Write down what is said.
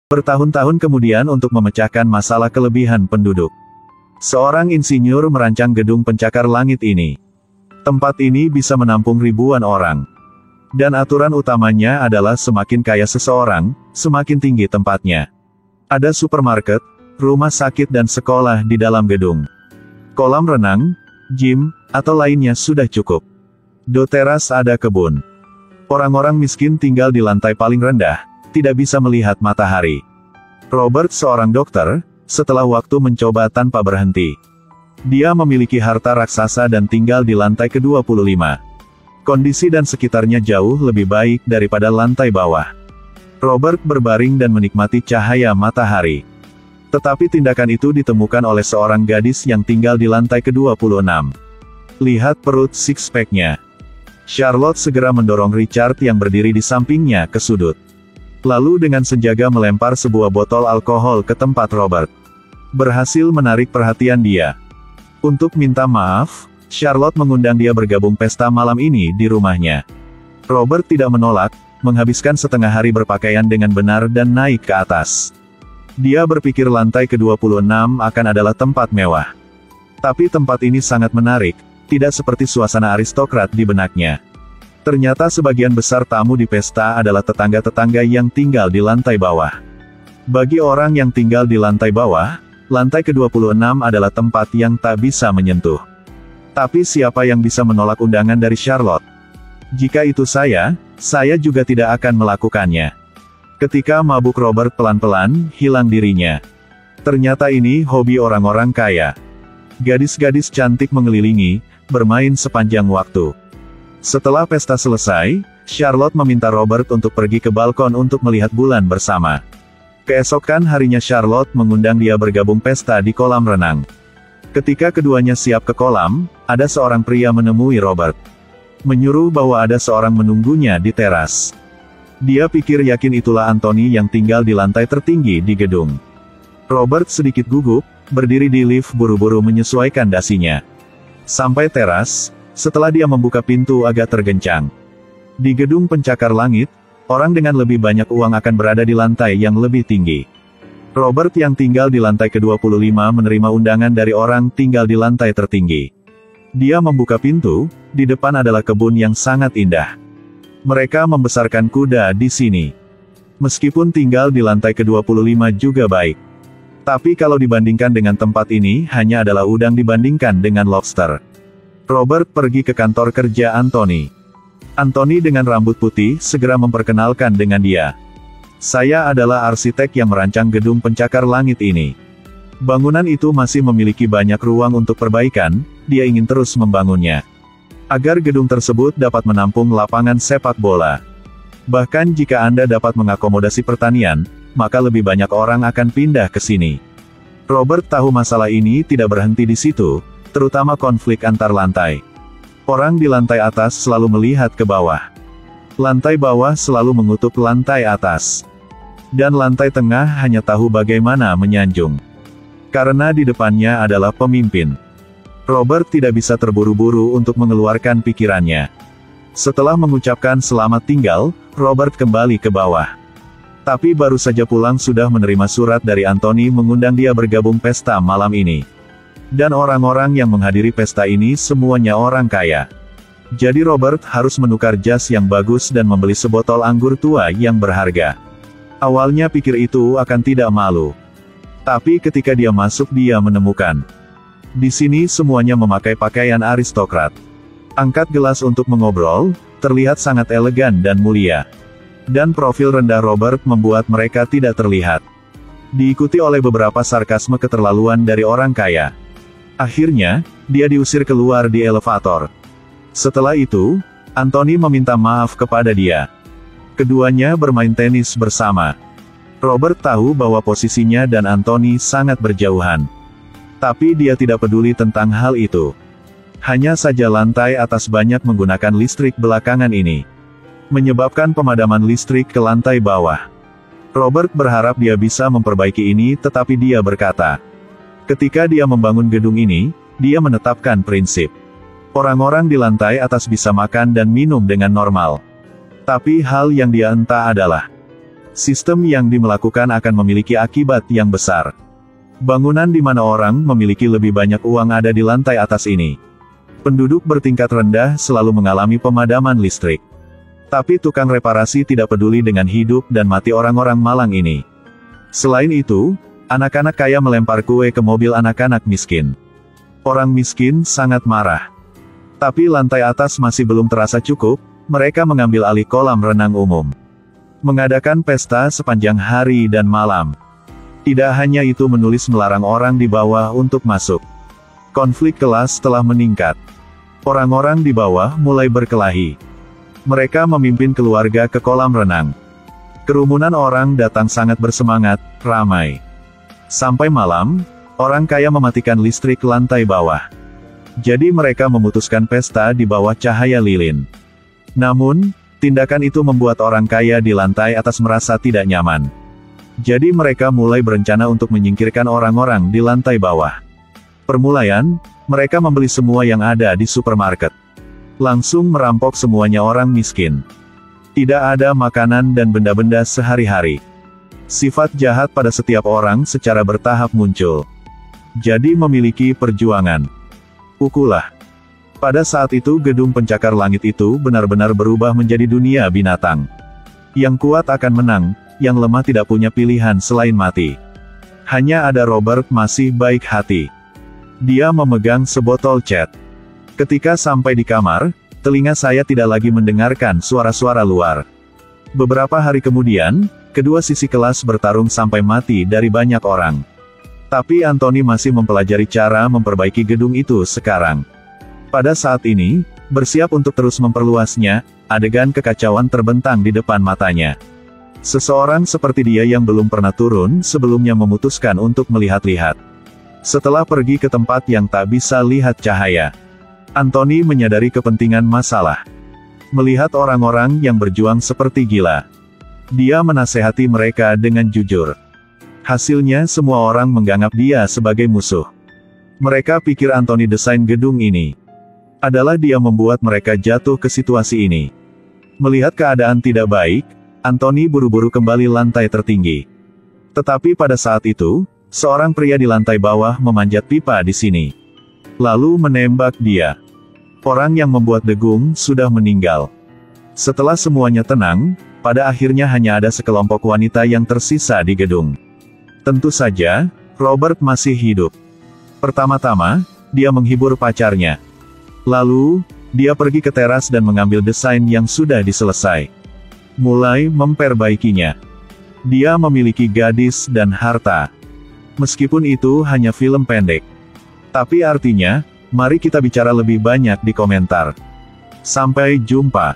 bertahun-tahun kemudian untuk memecahkan masalah kelebihan penduduk. Seorang insinyur merancang gedung pencakar langit ini. Tempat ini bisa menampung ribuan orang. Dan aturan utamanya adalah semakin kaya seseorang, semakin tinggi tempatnya. Ada supermarket, rumah sakit dan sekolah di dalam gedung. Kolam renang, gym, atau lainnya sudah cukup. Do teras ada kebun. Orang-orang miskin tinggal di lantai paling rendah, tidak bisa melihat matahari. Robert seorang dokter, setelah waktu mencoba tanpa berhenti. Dia memiliki harta raksasa dan tinggal di lantai ke-25. Kondisi dan sekitarnya jauh lebih baik daripada lantai bawah. Robert berbaring dan menikmati cahaya matahari. Tetapi tindakan itu ditemukan oleh seorang gadis yang tinggal di lantai ke-26. Lihat perut six-pack-nya. Charlotte segera mendorong Richard yang berdiri di sampingnya ke sudut. Lalu dengan sengaja melempar sebuah botol alkohol ke tempat Robert. Berhasil menarik perhatian dia. Untuk minta maaf, Charlotte mengundang dia bergabung pesta malam ini di rumahnya. Robert tidak menolak, menghabiskan setengah hari berpakaian dengan benar dan naik ke atas. Dia berpikir lantai ke-26 akan adalah tempat mewah. Tapi tempat ini sangat menarik, tidak seperti suasana aristokrat di benaknya. Ternyata sebagian besar tamu di pesta adalah tetangga-tetangga yang tinggal di lantai bawah. Bagi orang yang tinggal di lantai bawah, lantai ke-26 adalah tempat yang tak bisa menyentuh. Tapi siapa yang bisa menolak undangan dari Charlotte? Jika itu saya juga tidak akan melakukannya. Ketika mabuk Robert pelan-pelan hilang dirinya. Ternyata ini hobi orang-orang kaya. Gadis-gadis cantik mengelilingi, bermain sepanjang waktu. Setelah pesta selesai, Charlotte meminta Robert untuk pergi ke balkon untuk melihat bulan bersama. Keesokan harinya Charlotte mengundang dia bergabung pesta di kolam renang. Ketika keduanya siap ke kolam, ada seorang pria menemui Robert. Menyuruh bahwa ada seorang menunggunya di teras. Dia pikir yakin itulah Anthony yang tinggal di lantai tertinggi di gedung. Robert sedikit gugup, berdiri di lift buru-buru menyesuaikan dasinya. Sampai teras, setelah dia membuka pintu agak tergencang. Di gedung pencakar langit, orang dengan lebih banyak uang akan berada di lantai yang lebih tinggi. Robert yang tinggal di lantai ke-25 menerima undangan dari orang tinggal di lantai tertinggi. Dia membuka pintu, di depan adalah kebun yang sangat indah. Mereka membesarkan kuda di sini. Meskipun tinggal di lantai ke-25 juga baik. Tapi kalau dibandingkan dengan tempat ini, hanya adalah udang dibandingkan dengan lobster. Robert pergi ke kantor kerja Anthony. Anthony dengan rambut putih segera memperkenalkan dengan dia. Saya adalah arsitek yang merancang gedung pencakar langit ini. Bangunan itu masih memiliki banyak ruang untuk perbaikan, dia ingin terus membangunnya. Agar gedung tersebut dapat menampung lapangan sepak bola. Bahkan jika Anda dapat mengakomodasi pertanian, maka lebih banyak orang akan pindah ke sini. Robert tahu masalah ini tidak berhenti di situ, terutama konflik antar lantai. Orang di lantai atas selalu melihat ke bawah. Lantai bawah selalu mengutuk lantai atas. Dan lantai tengah hanya tahu bagaimana menyanjung. Karena di depannya adalah pemimpin. Robert tidak bisa terburu-buru untuk mengeluarkan pikirannya. Setelah mengucapkan selamat tinggal, Robert kembali ke bawah. Tapi baru saja pulang sudah menerima surat dari Anthony mengundang dia bergabung pesta malam ini. Dan orang-orang yang menghadiri pesta ini semuanya orang kaya. Jadi Robert harus menukar jas yang bagus dan membeli sebotol anggur tua yang berharga. Awalnya pikir itu akan tidak malu. Tapi ketika dia masuk dia menemukan. Di sini semuanya memakai pakaian aristokrat. Angkat gelas untuk mengobrol, terlihat sangat elegan dan mulia. Dan profil rendah Robert membuat mereka tidak terlihat. Diikuti oleh beberapa sarkasme keterlaluan dari orang kaya. Akhirnya, dia diusir keluar di elevator. Setelah itu, Anthony meminta maaf kepada dia. Keduanya bermain tenis bersama. Robert tahu bahwa posisinya dan Anthony sangat berjauhan. Tapi dia tidak peduli tentang hal itu. Hanya saja lantai atas banyak menggunakan listrik belakangan ini. Menyebabkan pemadaman listrik ke lantai bawah. Robert berharap dia bisa memperbaiki ini tetapi dia berkata. Ketika dia membangun gedung ini, dia menetapkan prinsip. Orang-orang di lantai atas bisa makan dan minum dengan normal. Tapi hal yang dia entah adalah. Sistem yang dimelakukan akan memiliki akibat yang besar. Bangunan di mana orang memiliki lebih banyak uang ada di lantai atas ini. Penduduk bertingkat rendah selalu mengalami pemadaman listrik. Tapi tukang reparasi tidak peduli dengan hidup dan mati orang-orang malang ini. Selain itu, anak-anak kaya melempar kue ke mobil anak-anak miskin. Orang miskin sangat marah. Tapi lantai atas masih belum terasa cukup, mereka mengambil alih kolam renang umum. Mengadakan pesta sepanjang hari dan malam. Tidak hanya itu, menulis melarang orang di bawah untuk masuk. Konflik kelas telah meningkat. Orang-orang di bawah mulai berkelahi. Mereka memimpin keluarga ke kolam renang. Kerumunan orang datang sangat bersemangat, ramai. Sampai malam, orang kaya mematikan listrik lantai bawah. Jadi mereka memutuskan pesta di bawah cahaya lilin. Namun, tindakan itu membuat orang kaya di lantai atas merasa tidak nyaman. Jadi mereka mulai berencana untuk menyingkirkan orang-orang di lantai bawah. Permulaan, mereka membeli semua yang ada di supermarket. Langsung merampok semuanya orang miskin. Tidak ada makanan dan benda-benda sehari-hari. Sifat jahat pada setiap orang secara bertahap muncul. Jadi memiliki perjuangan. Ukulah. Pada saat itu gedung pencakar langit itu benar-benar berubah menjadi dunia binatang. Yang kuat akan menang, yang lemah tidak punya pilihan selain mati. Hanya ada Robert masih baik hati. Dia memegang sebotol cat. Ketika sampai di kamar, telinga saya tidak lagi mendengarkan suara-suara luar. Beberapa hari kemudian, kedua sisi kelas bertarung sampai mati dari banyak orang. Tapi Anthony masih mempelajari cara memperbaiki gedung itu sekarang. Pada saat ini, bersiap untuk terus memperluasnya, adegan kekacauan terbentang di depan matanya. Seseorang seperti dia yang belum pernah turun sebelumnya memutuskan untuk melihat-lihat. Setelah pergi ke tempat yang tak bisa lihat cahaya, Anthony menyadari kepentingan masalah. Melihat orang-orang yang berjuang seperti gila, dia menasehati mereka dengan jujur. Hasilnya semua orang menganggap dia sebagai musuh. Mereka pikir Anthony desain gedung ini. Adalah dia membuat mereka jatuh ke situasi ini. Melihat keadaan tidak baik, Anthony buru-buru kembali lantai tertinggi. Tetapi pada saat itu, seorang pria di lantai bawah memanjat pipa di sini. Lalu menembak dia. Orang yang membuat dengung sudah meninggal. Setelah semuanya tenang, pada akhirnya hanya ada sekelompok wanita yang tersisa di gedung. Tentu saja, Robert masih hidup. Pertama-tama, dia menghibur pacarnya. Lalu, dia pergi ke teras dan mengambil desain yang sudah diselesai. Mulai memperbaikinya. Dia memiliki gadis dan harta. Meskipun itu hanya film pendek. Tapi artinya, mari kita bicara lebih banyak di komentar. Sampai jumpa.